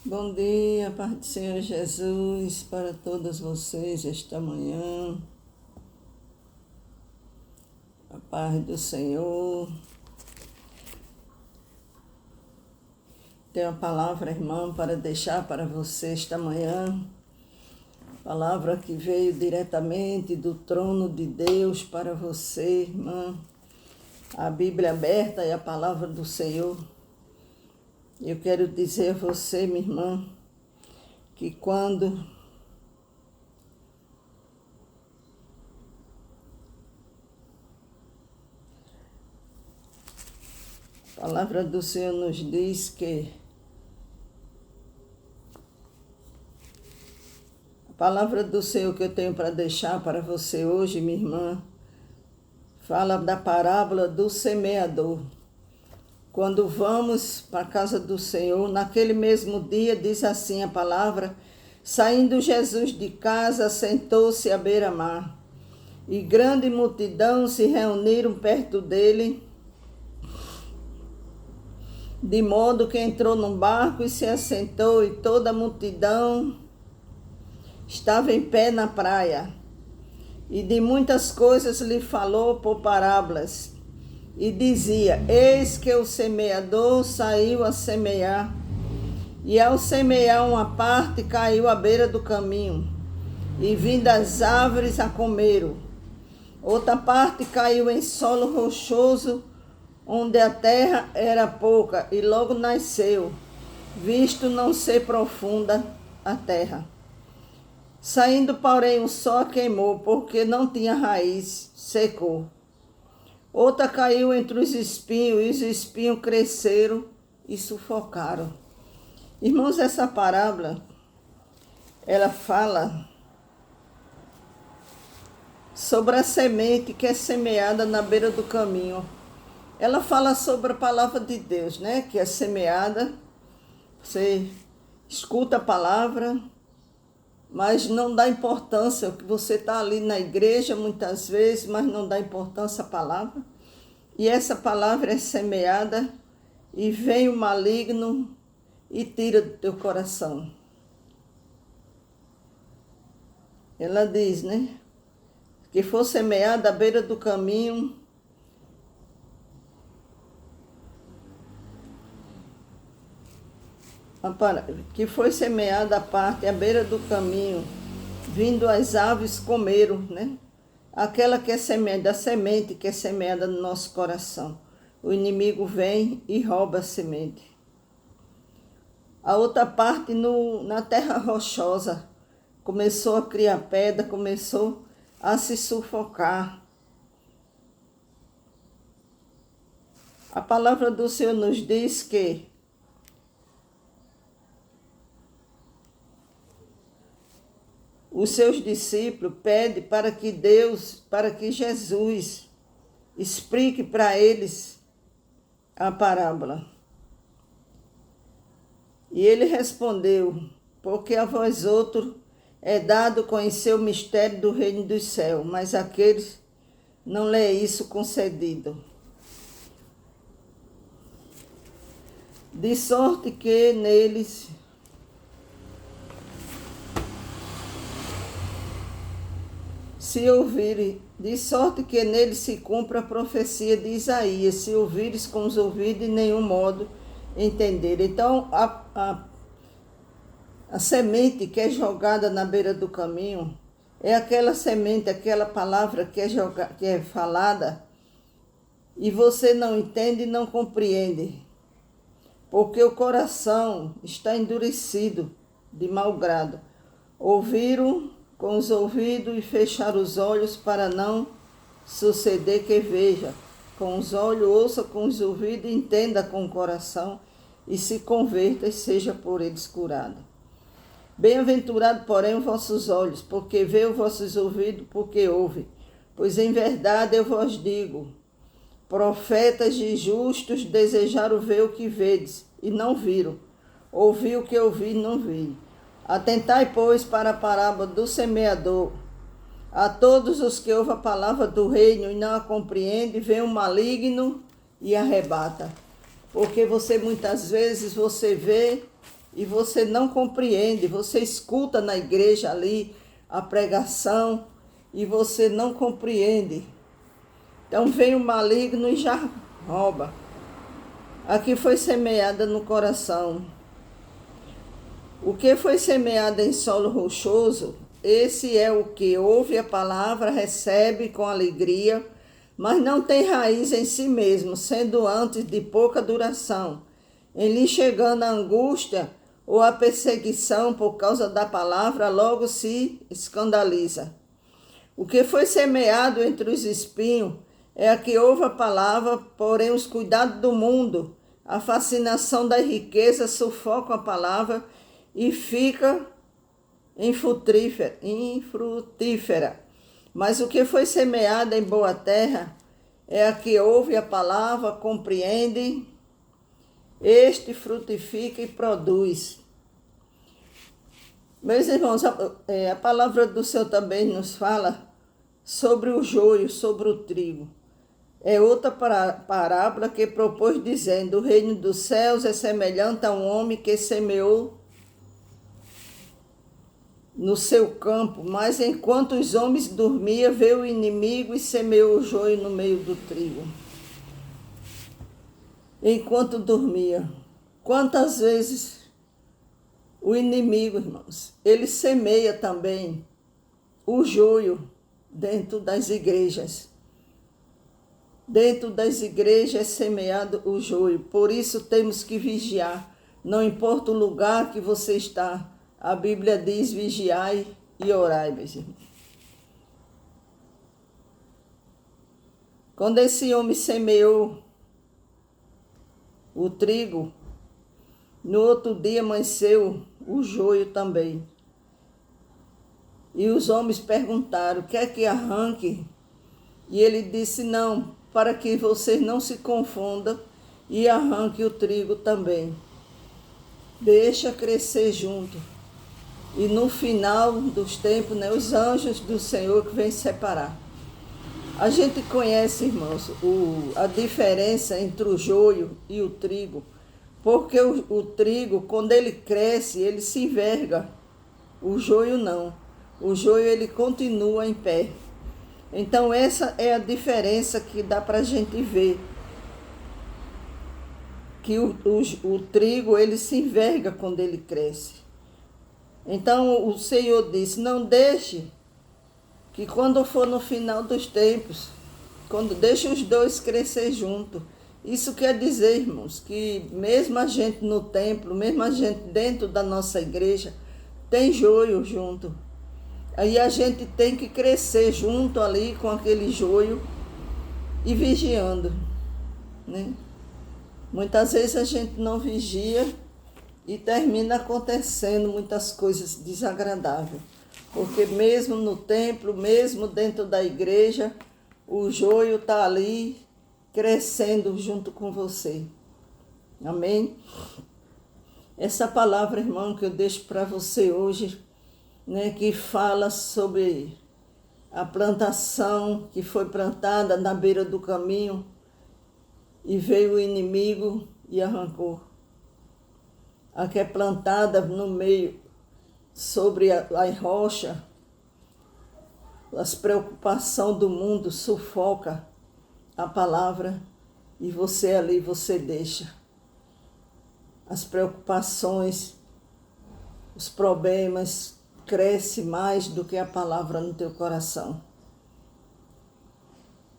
Bom dia, Pai do Senhor Jesus, para todos vocês esta manhã. A paz do Senhor. Tenho uma palavra, irmão, para deixar para você esta manhã. Palavra que veio diretamente do trono de Deus para você, irmã. A Bíblia aberta e a palavra do Senhor. Eu quero dizer a você, minha irmã, que quando a palavra do Senhor nos diz que a palavra do Senhor que eu tenho para deixar para você hoje, minha irmã, fala da parábola do semeador. Quando vamos para a casa do Senhor, naquele mesmo dia, diz assim a palavra: saindo Jesus de casa, sentou-se à beira-mar, e grande multidão se reuniram perto dele, de modo que entrou num barco e se assentou, e toda a multidão estava em pé na praia. E de muitas coisas lhe falou por parábolas, e dizia: eis que o semeador saiu a semear, e ao semear uma parte caiu à beira do caminho, e vindo as árvores a comeram. Outra parte caiu em solo rochoso, onde a terra era pouca, e logo nasceu, visto não ser profunda a terra. Saindo, porém, o sol a queimou, porque não tinha raiz, secou. Outra caiu entre os espinhos, e os espinhos cresceram e sufocaram. Irmãos, essa parábola, ela fala sobre a semente que é semeada na beira do caminho. Ela fala sobre a palavra de Deus, né? Que é semeada, você escuta a palavra, mas não dá importância, que você está ali na igreja muitas vezes, mas não dá importância à palavra. E essa palavra é semeada e vem o maligno e tira do teu coração. Ela diz, né? Que for semeada à beira do caminho, que foi semeada a parte à beira do caminho, vindo as aves comeram, né? Aquela que é semeada, a semente que é semeada no nosso coração. O inimigo vem e rouba a semente. A outra parte na terra rochosa começou a criar pedra, começou a se sufocar. A palavra do Senhor nos diz que os seus discípulos pedem para que Jesus explique para eles a parábola. E ele respondeu: porque a vós outros é dado conhecer o mistério do reino dos céus, mas àqueles não lhe é isso concedido. De sorte que neles se ouvires, de sorte que nele se cumpra a profecia de Isaías, se ouvires com os ouvidos, de nenhum modo entender. Então, a semente que é jogada na beira do caminho é aquela semente, aquela palavra que é falada, e você não entende e não compreende, porque o coração está endurecido de mau grado. Ouviram com os ouvidos e fechar os olhos, para não suceder que veja com os olhos, ouça com os ouvidos, entenda com o coração e se converta e seja por eles curado. Bem-aventurado, porém, os vossos olhos, porque vê, os vossos ouvidos, porque ouve. Pois em verdade eu vos digo, profetas e justos desejaram ver o que vedes, e não viram. Ouvi o que ouvi, e não vi. Atentai, pois, para a parábola do semeador. A todos os que ouvem a palavra do reino e não a compreendem, vem o maligno e arrebata. Porque muitas vezes você vê e você não compreende, você escuta na igreja ali a pregação e você não compreende. Então vem o maligno e já rouba. Aqui foi semeada no coração. O que foi semeado em solo rochoso, esse é o que ouve a palavra, recebe com alegria, mas não tem raiz em si mesmo, sendo antes de pouca duração. Em lhe chegando a angústia ou a perseguição por causa da palavra, logo se escandaliza. O que foi semeado entre os espinhos é a que ouve a palavra, porém os cuidados do mundo, a fascinação da riqueza sufocam a palavra e fica infrutífera. Mas o que foi semeado em boa terra é a que ouve a palavra, compreende, este frutifica e produz. Meus irmãos, a palavra do Senhor também nos fala sobre o joio, sobre o trigo. É outra parábola que propôs dizendo: o reino dos céus é semelhante a um homem que semeou no seu campo, mas enquanto os homens dormiam, veio o inimigo e semeou o joio no meio do trigo. Enquanto dormia. Quantas vezes o inimigo, irmãos, ele semeia também o joio dentro das igrejas. Dentro das igrejas é semeado o joio. Por isso temos que vigiar. Não importa o lugar que você está. A Bíblia diz: vigiai e orai, meus irmãos. Quando esse homem semeou o trigo, no outro dia amanheceu o joio também. E os homens perguntaram: quer que arranque? E ele disse: não, para que vocês não se confundam e arranque o trigo também. Deixa crescer junto. E no final dos tempos, os anjos do Senhor que vêm separar. A gente conhece, irmãos, a diferença entre o joio e o trigo, porque o trigo, quando ele cresce, ele se enverga. O joio não. O joio, ele continua em pé. Então, essa é a diferença que dá para a gente ver. Que o trigo, ele se enverga quando ele cresce. Então, o Senhor disse: não deixe que quando for no final dos tempos, quando deixe os dois crescer junto. Isso quer dizer, irmãos, que mesmo a gente no templo, mesmo a gente dentro da nossa igreja, tem joio junto. Aí a gente tem que crescer junto ali com aquele joio e vigiando, né? Muitas vezes a gente não vigia e termina acontecendo muitas coisas desagradáveis. Porque mesmo no templo, mesmo dentro da igreja, o joio está ali crescendo junto com você. Amém? Essa palavra, irmão, que eu deixo para você hoje, né, que fala sobre a plantação que foi plantada na beira do caminho e veio o inimigo e arrancou. A que é plantada no meio, sobre a rocha, as preocupações do mundo sufoca a palavra e você ali, você deixa. As preocupações, os problemas crescem mais do que a palavra no teu coração.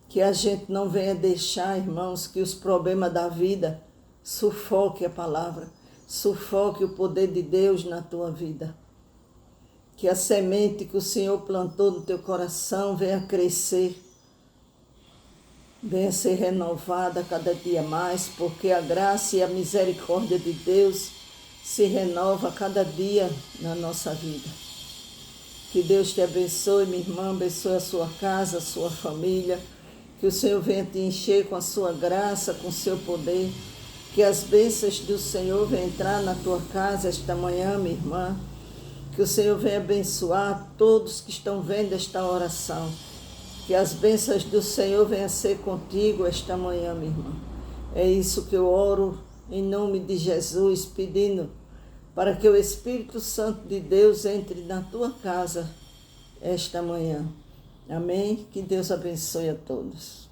Que a gente não venha deixar, irmãos, que os problemas da vida sufoque a palavra, sufoque o poder de Deus na tua vida. Que a semente que o Senhor plantou no teu coração venha crescer, venha ser renovada cada dia mais, porque a graça e a misericórdia de Deus se renova cada dia na nossa vida. Que Deus te abençoe, minha irmã, abençoe a sua casa, a sua família. Que o Senhor venha te encher com a sua graça, com o seu poder. Que as bênçãos do Senhor venham entrar na tua casa esta manhã, minha irmã. Que o Senhor venha abençoar todos que estão vendo esta oração. Que as bênçãos do Senhor venham ser contigo esta manhã, minha irmã. É isso que eu oro em nome de Jesus, pedindo para que o Espírito Santo de Deus entre na tua casa esta manhã. Amém? Que Deus abençoe a todos.